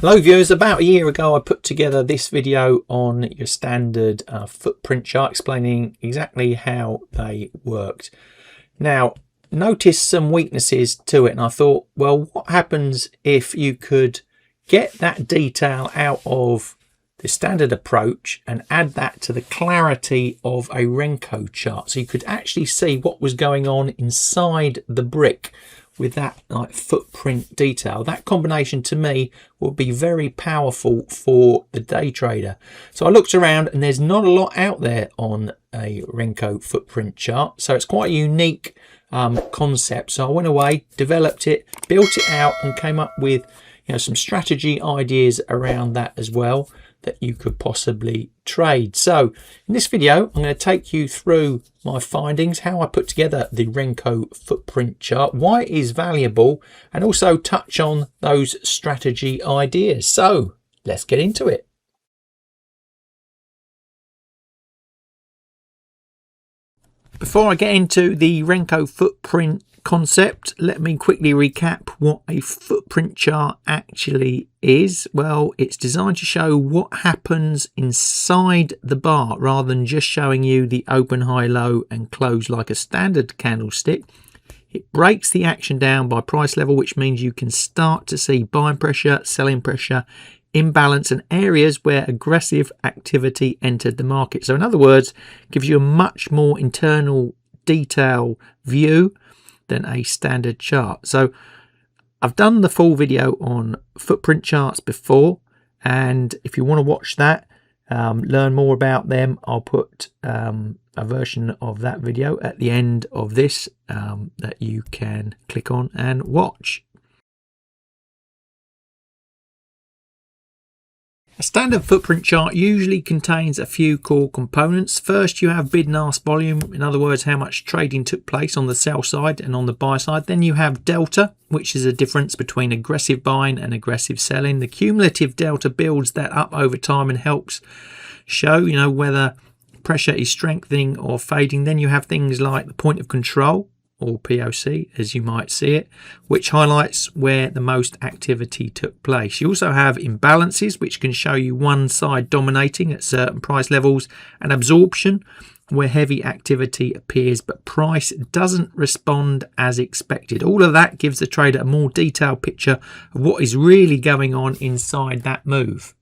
Hello viewers, about a year ago I put together this video on your standard footprint chart explaining exactly how they worked. Now notice some weaknesses to it and I thought, well, what happens if you could get that detail out of the standard approach and add that to the clarity of a Renko chart, so you could actually see what was going on inside the brick with that like footprint detail. That combination to me will be very powerful for the day trader. So I looked around and there's not a lot out there on a Renko footprint chart, so it's quite a unique concept. So I went away, developed it, built it out and came up with some strategy ideas around that as well that you could possibly trade. So in this video I'm going to take you through my findings, how I put together the Renko footprint chart, why it is valuable, and also touch on those strategy ideas. So let's get into it. Before I get into the Renko footprint concept, let me quickly recap what a footprint chart actually is. Well, it's designed to show what happens inside the bar rather than just showing you the open, high, low and close like a standard candlestick. It breaks the action down by price level, which means you can start to see buying pressure, selling pressure, imbalance and areas where aggressive activity entered the market. So in other words, gives you a much more internal detail view than a standard chart. So I've done the full video on footprint charts before, and if you want to watch that, learn more about them, I'll put a version of that video at the end of this that you can click on and watch. A standard footprint chart usually contains a few core components. First, you have bid and ask volume, in other words, how much trading took place on the sell side and on the buy side. Then you have delta, which is a difference between aggressive buying and aggressive selling. The cumulative delta builds that up over time and helps show, whether pressure is strengthening or fading. Then you have things like the point of control, or POC as you might see it, which highlights where the most activity took place. You also have imbalances, which can show you one side dominating at certain price levels, and absorption, where heavy activity appears but price doesn't respond as expected. All of that gives the trader a more detailed picture of what is really going on inside that move.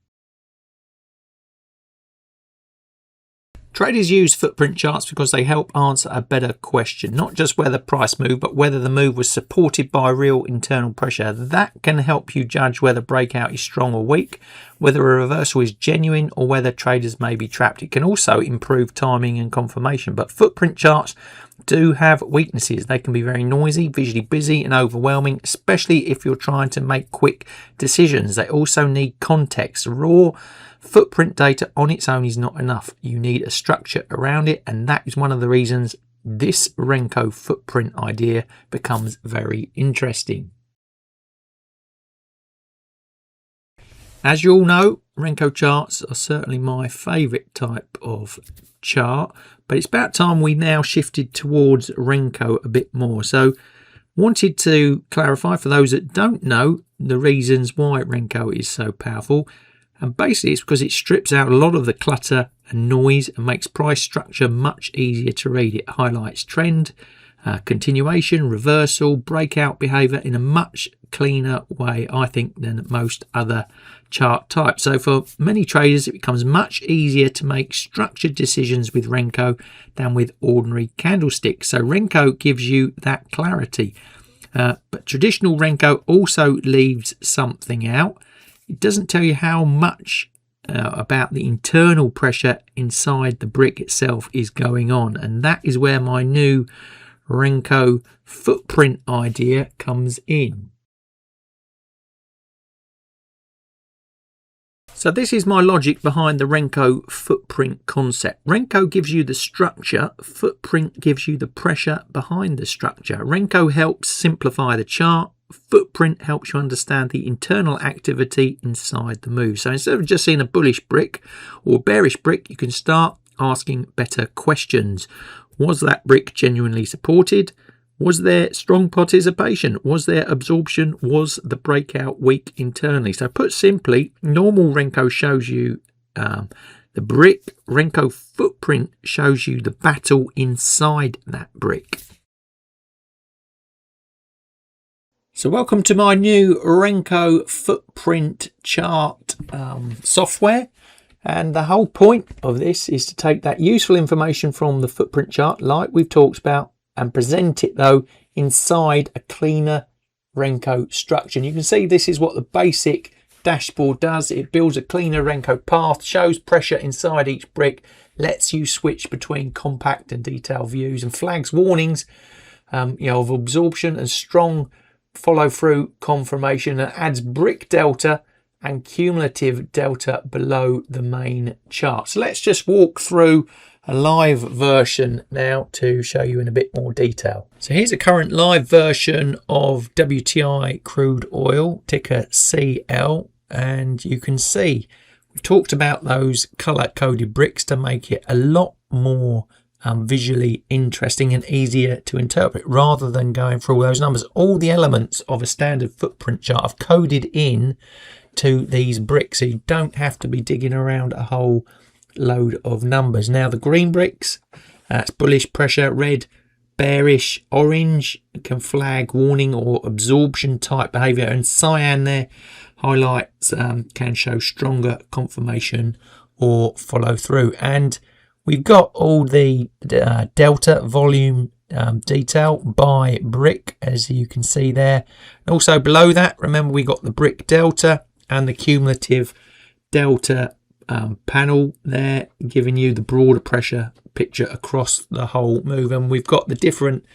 Traders use footprint charts because they help answer a better question, not just whether price moved, but whether the move was supported by real internal pressure. That can help you judge whether breakout is strong or weak, whether a reversal is genuine, or whether traders may be trapped. It can also improve timing and confirmation, but footprint charts do have weaknesses. They can be very noisy, visually busy and overwhelming, especially if you're trying to make quick decisions. They also need context. Raw footprint data on its own is not enough. You need a structure around it, and that is one of the reasons this Renko footprint idea becomes very interesting. As you all know, Renko charts are certainly my favourite type of chart, but it's about time we now shifted towards Renko a bit more. So wanted to clarify for those that don't know the reasons why Renko is so powerful. And basically it's because it strips out a lot of the clutter and noise and makes price structure much easier to read. It highlights trend, continuation, reversal, breakout behavior in a much cleaner way, I think, than most other chart types. So for many traders, it becomes much easier to make structured decisions with Renko than with ordinary candlesticks. So Renko gives you that clarity. But traditional Renko also leaves something out. It doesn't tell you how much about the internal pressure inside the brick itself is going on, and that is where my new Renko footprint idea comes in. So this is my logic behind the Renko footprint concept. Renko gives you the structure, footprint gives you the pressure behind the structure. Renko helps simplify the chart, footprint helps you understand the internal activity inside the move. So instead of just seeing a bullish brick or bearish brick, you can start asking better questions. Was that brick genuinely supported? Was there strong participation? Was there absorption? Was the breakout weak internally? So put simply, normal Renko shows you the brick. Renko Footprint shows you the battle inside that brick. So welcome to my new Renko Footprint chart software. And the whole point of this is to take that useful information from the footprint chart, like we've talked about, and present it though inside a cleaner Renko structure. And you can see this is what the basic dashboard does. It builds a cleaner Renko path, shows pressure inside each brick, lets you switch between compact and detailed views, and flags warnings of absorption and strong follow through confirmation, and adds brick delta and cumulative delta below the main chart. So let's just walk through a live version now to show you in a bit more detail. So here's a current live version of WTI crude oil, ticker CL, and you can see we've talked about those color coded bricks to make it a lot more visually interesting and easier to interpret, rather than going through all those numbers. All the elements of a standard footprint chart are coded in to these bricks, so you don't have to be digging around a whole load of numbers. Now the green bricks, that's bullish pressure, red bearish, orange can flag warning or absorption type behavior, and cyan there highlights can show stronger confirmation or follow through. And we've got all the delta volume detail by brick, as you can see there. And also below that, remember, we got the brick delta and the cumulative delta panel there, giving you the broader pressure picture across the whole move. And we've got the different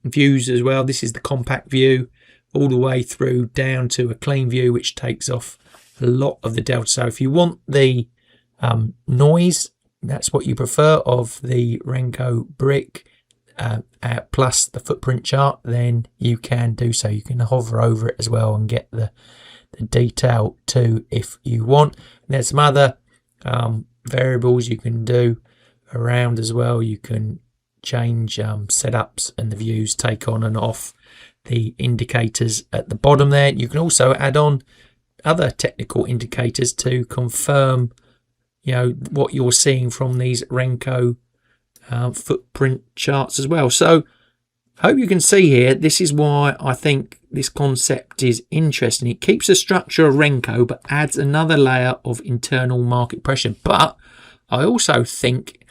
views as well. This is the compact view all the way through down to a clean view, which takes off a lot of the delta. So if you want the noise, that's what you prefer, of the Renko brick plus the footprint chart, then you can do so. You can hover over it as well and get the detail too if you want. And there's some other variables you can do around as well. You can change setups and the views, take on and off the indicators at the bottom there. You can also add on other technical indicators to confirm what you're seeing from these Renko footprint charts as well. So I hope you can see here, this is why I think this concept is interesting. It keeps the structure of Renko, but adds another layer of internal market pressure. But I also think,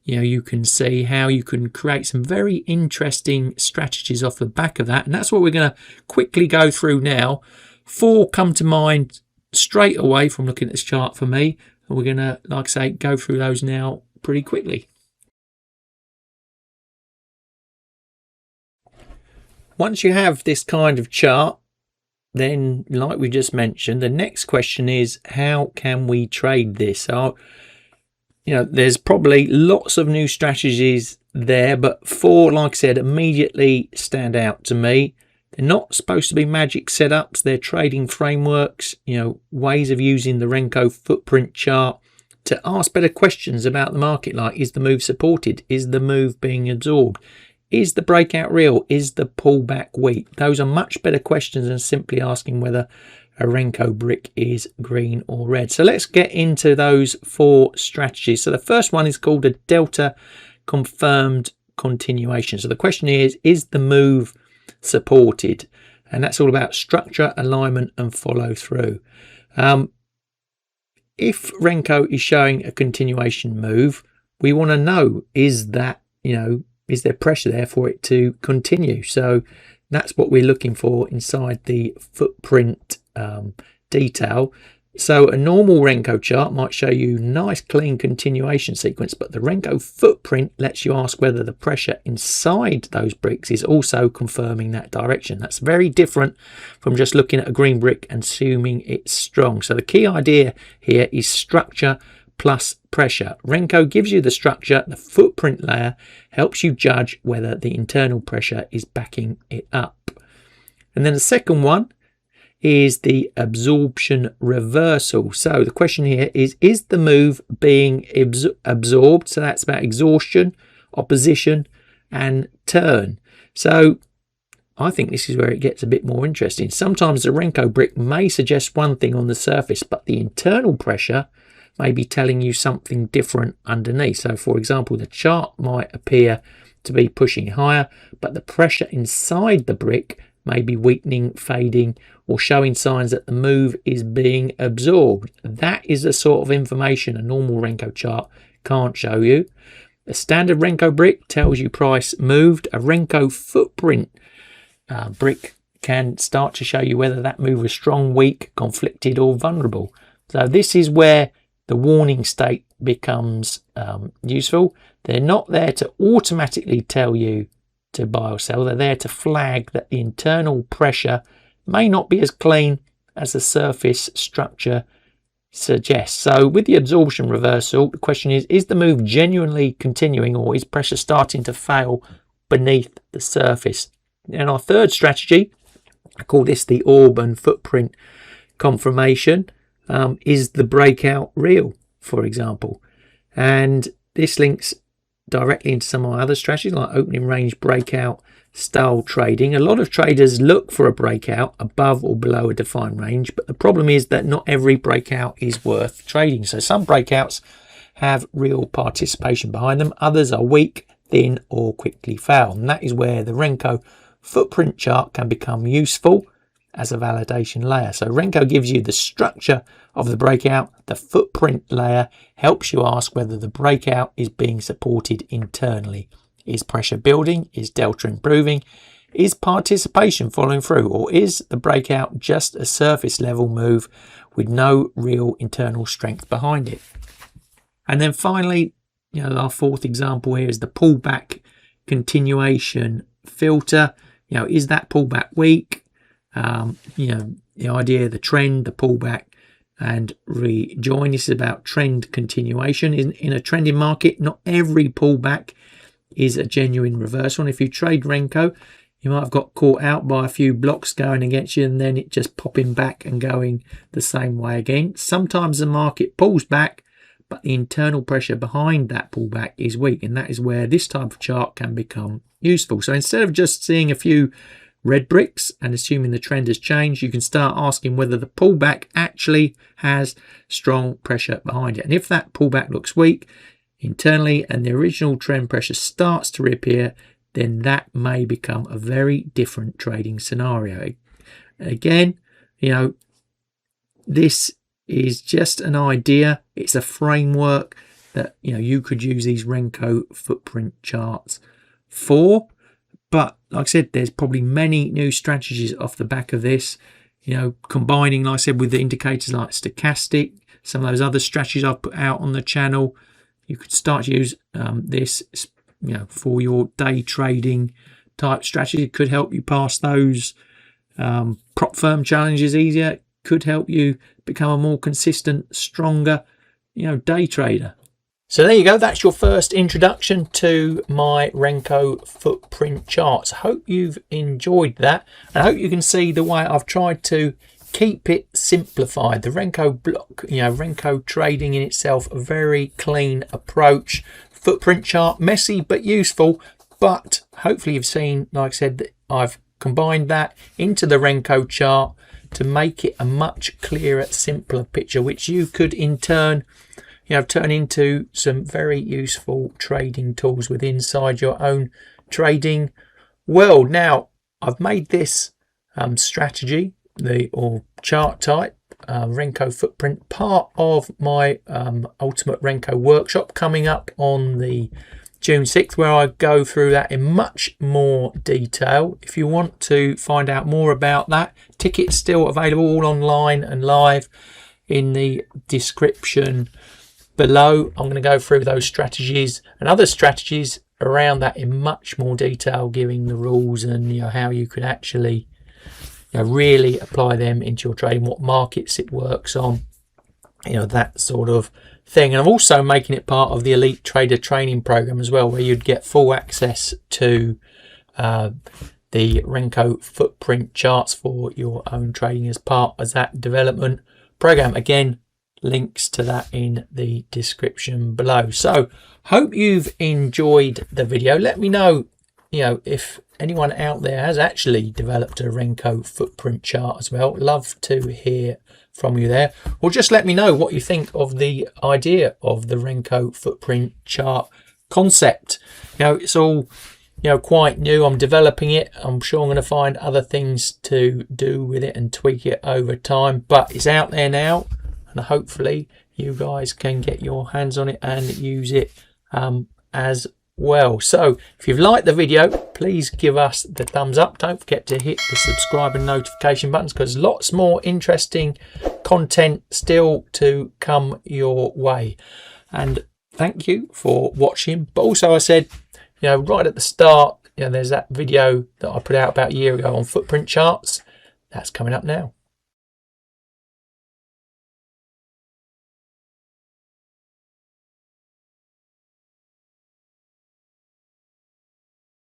you can see how you can create some very interesting strategies off the back of that. And that's what we're going to quickly go through now. 4 come to mind straight away from looking at this chart for me. And we're going to, like I say, go through those now pretty quickly. Once you have this kind of chart, then like we just mentioned, the next question is, how can we trade this? So, there's probably lots of new strategies there, but 4, like I said, immediately stand out to me. They're not supposed to be magic setups. They're trading frameworks, ways of using the Renko footprint chart to ask better questions about the market, like, is the move supported? Is the move being absorbed? Is the breakout real? Is the pullback weak? Those are much better questions than simply asking whether a Renko brick is green or red. So let's get into those 4 strategies. So the first one is called a delta confirmed continuation. So the question is the move supported? And that's all about structure, alignment and follow through. If Renko is showing a continuation move, we want to know, is that, is there pressure there for it to continue? So that's what we're looking for inside the footprint detail. So a normal Renko chart might show you nice clean continuation sequence, but the Renko footprint lets you ask whether the pressure inside those bricks is also confirming that direction. That's very different from just looking at a green brick and assuming it's strong. So the key idea here is structure plus pressure. Renko gives you the structure, the footprint layer helps you judge whether the internal pressure is backing it up. And then the second one is the absorption reversal. So the question here is the move being absorbed? So that's about exhaustion, opposition and turn. So I think this is where it gets a bit more interesting. Sometimes the Renko brick may suggest one thing on the surface, but the internal pressure may be telling you something different underneath. So for example, the chart might appear to be pushing higher, but the pressure inside the brick may be weakening, fading, or showing signs that the move is being absorbed. That is the sort of information a normal Renko chart can't show you. A standard Renko brick tells you price moved. A Renko Footprint brick can start to show you whether that move was strong, weak, conflicted, or vulnerable. So this is where the warning state becomes useful. They're not there to automatically tell you to buy or sell. They're there to flag that the internal pressure may not be as clean as the surface structure suggests. So with the absorption reversal, the question is the move genuinely continuing, or is pressure starting to fail beneath the surface? And our third strategy, I call this the ORB Footprint Confirmation, is the breakout real, for example. And this links directly into some of my other strategies like opening range breakout style trading. A lot of traders look for a breakout above or below a defined range, but the problem is that not every breakout is worth trading. So some breakouts have real participation behind them, others are weak, thin, or quickly fail. And that is where the Renko Footprint chart can become useful as a validation layer. So Renko gives you the structure of the breakout. The footprint layer helps you ask whether the breakout is being supported internally. Is pressure building? Is delta improving? Is participation following through? Or is the breakout just a surface level move with no real internal strength behind it? And then finally, our fourth example here is the pullback continuation filter. Is that pullback weak? The idea, the trend, the pullback and rejoin. This is about trend continuation. In a trending market, not every pullback is a genuine reversal. And if you trade Renko, you might have got caught out by a few blocks going against you and then it just popping back and going the same way again. Sometimes the market pulls back, but the internal pressure behind that pullback is weak, and that is where this type of chart can become useful. So instead of just seeing a few red bricks and assuming the trend has changed, you can start asking whether the pullback actually has strong pressure behind it. And if that pullback looks weak internally and the original trend pressure starts to reappear, then that may become a very different trading scenario. Again, this is just an idea. It's a framework that you could use these Renko footprint charts for. But like I said, there's probably many new strategies off the back of this, combining, like I said, with the indicators like stochastic, some of those other strategies I've put out on the channel. You could start to use this, for your day trading type strategy. It could help you pass those prop firm challenges easier. It could help you become a more consistent, stronger, day trader. So there you go. That's your first introduction to my Renko footprint charts. I hope you've enjoyed that. I hope you can see the way I've tried to keep it simplified. The Renko block, Renko trading in itself, a very clean approach. Footprint chart, messy but useful. But hopefully you've seen, like I said, that I've combined that into the Renko chart to make it a much clearer, simpler picture, which you could in turn turn into some very useful trading tools within inside your own trading world. Now, I've made this strategy, or chart type, Renko Footprint, part of my Ultimate Renko Workshop coming up on the June 6th, where I go through that in much more detail. If you want to find out more about that, tickets still available, all online and live in the description below. I'm going to go through those strategies and other strategies around that in much more detail, giving the rules and how you can actually really apply them into your trading, what markets it works on, that sort of thing. And I'm also making it part of the Elite Trader training program as well, where you'd get full access to the Renko footprint charts for your own trading as part of that development program. Again, links to that in the description below. So hope you've enjoyed the video. Let me know if anyone out there has actually developed a Renko footprint chart as well, love to hear from you there. Or just let me know what you think of the idea of the Renko footprint chart concept. You know, it's all, you know, quite new. I'm developing it. I'm sure I'm going to find other things to do with it and tweak it over time, but it's out there now, and hopefully you guys can get your hands on it and use it as well. So if you've liked the video, please give us the thumbs up. Don't forget to hit the subscribe and notification buttons, because lots more interesting content still to come your way. And thank you for watching. But also, I said, you know, right at the start, you know, there's that video that I put out about a year ago on footprint charts. That's coming up now.